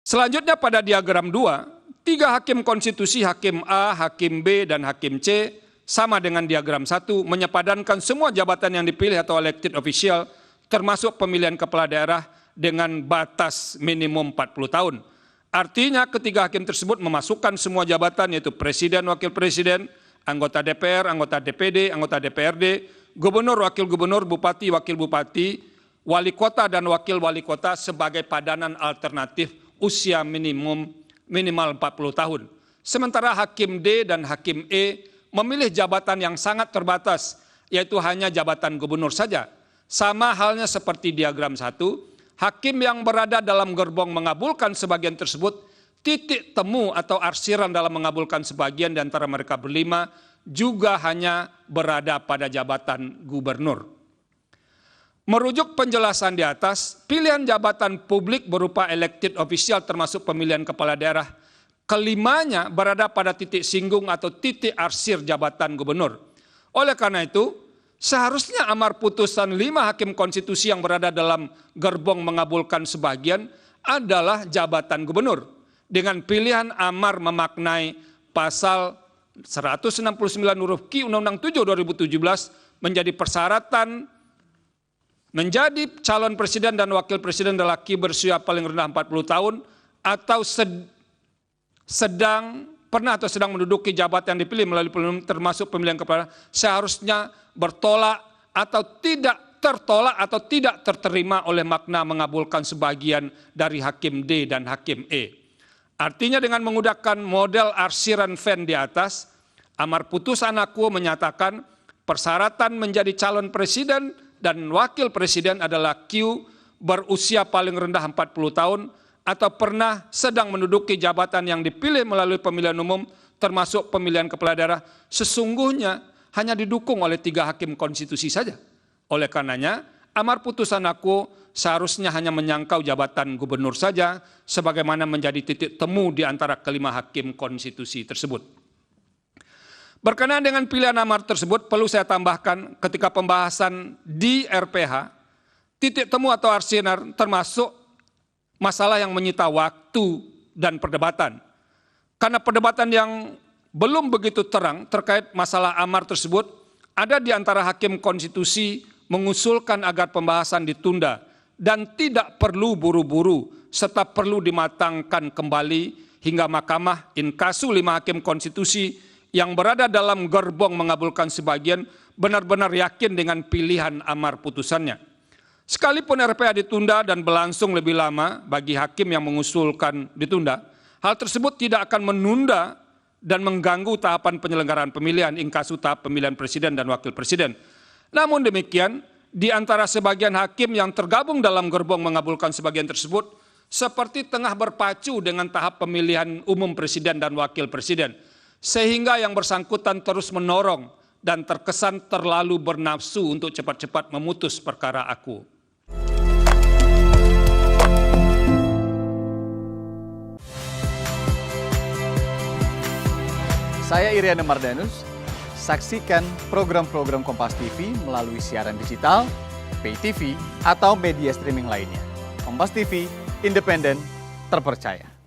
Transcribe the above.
Selanjutnya pada diagram 2, 3 hakim konstitusi, hakim A, hakim B, dan hakim C, sama dengan diagram 1, menyepadankan semua jabatan yang dipilih atau elected official, termasuk pemilihan kepala daerah dengan batas minimum 40 tahun. Artinya ketiga hakim tersebut memasukkan semua jabatan yaitu presiden, wakil presiden, anggota DPR, anggota DPD, anggota DPRD, gubernur, wakil gubernur, bupati, wakil bupati, wali kota dan wakil wali kota sebagai padanan alternatif usia minimal 40 tahun. Sementara hakim D dan hakim E memilih jabatan yang sangat terbatas, yaitu hanya jabatan gubernur saja. Sama halnya seperti diagram 1, hakim yang berada dalam gerbong mengabulkan sebagian tersebut, titik temu atau arsiran dalam mengabulkan sebagian di antara mereka berlima juga hanya berada pada jabatan gubernur. Merujuk penjelasan di atas, pilihan jabatan publik berupa elected official termasuk pemilihan kepala daerah, kelimanya berada pada titik singgung atau titik arsir jabatan gubernur. Oleh karena itu, seharusnya amar putusan 5 hakim konstitusi yang berada dalam gerbong mengabulkan sebagian adalah jabatan gubernur. Dengan pilihan amar memaknai pasal 169 huruf Q Undang-Undang 7 2017 menjadi persyaratan menjadi calon presiden dan wakil presiden lelaki berusia paling rendah 40 tahun atau pernah menduduki jabatan yang dipilih melalui pemilu termasuk pemilihan kepala seharusnya bertolak atau tidak tertolak atau tidak terterima oleh makna mengabulkan sebagian dari hakim D dan hakim E. Artinya dengan menggunakan model arsiran Venn di atas, amar putusan aku menyatakan persyaratan menjadi calon presiden dan wakil presiden adalah Q berusia paling rendah 40 tahun atau pernah sedang menduduki jabatan yang dipilih melalui pemilihan umum termasuk pemilihan kepala daerah sesungguhnya hanya didukung oleh 3 hakim konstitusi saja. Oleh karenanya, amar putusan aku seharusnya hanya menyangkau jabatan gubernur saja sebagaimana menjadi titik temu di antara kelima hakim konstitusi tersebut. Berkenaan dengan pilihan amar tersebut, perlu saya tambahkan ketika pembahasan di RPH, titik temu atau arsiran termasuk masalah yang menyita waktu dan perdebatan. Karena perdebatan yang belum begitu terang terkait masalah amar tersebut, ada di antara hakim konstitusi mengusulkan agar pembahasan ditunda dan tidak perlu buru-buru serta perlu dimatangkan kembali hingga Mahkamah in casu 5 hakim konstitusi yang berada dalam gerbong mengabulkan sebagian benar-benar yakin dengan pilihan amar putusannya. Sekalipun RPH ditunda dan berlangsung lebih lama bagi hakim yang mengusulkan ditunda, hal tersebut tidak akan menunda dan mengganggu tahapan penyelenggaraan pemilihan in casu tahap pemilihan presiden dan wakil presiden. Namun demikian, di antara sebagian hakim yang tergabung dalam gerbong mengabulkan sebagian tersebut, seperti tengah berpacu dengan tahap pemilihan umum presiden dan wakil presiden, sehingga yang bersangkutan terus menorong dan terkesan terlalu bernafsu untuk cepat-cepat memutus perkara aku. Saya Iriana Mardanus. Saksikan program-program Kompas TV melalui siaran digital, pay TV, atau media streaming lainnya. Kompas TV, independen, terpercaya.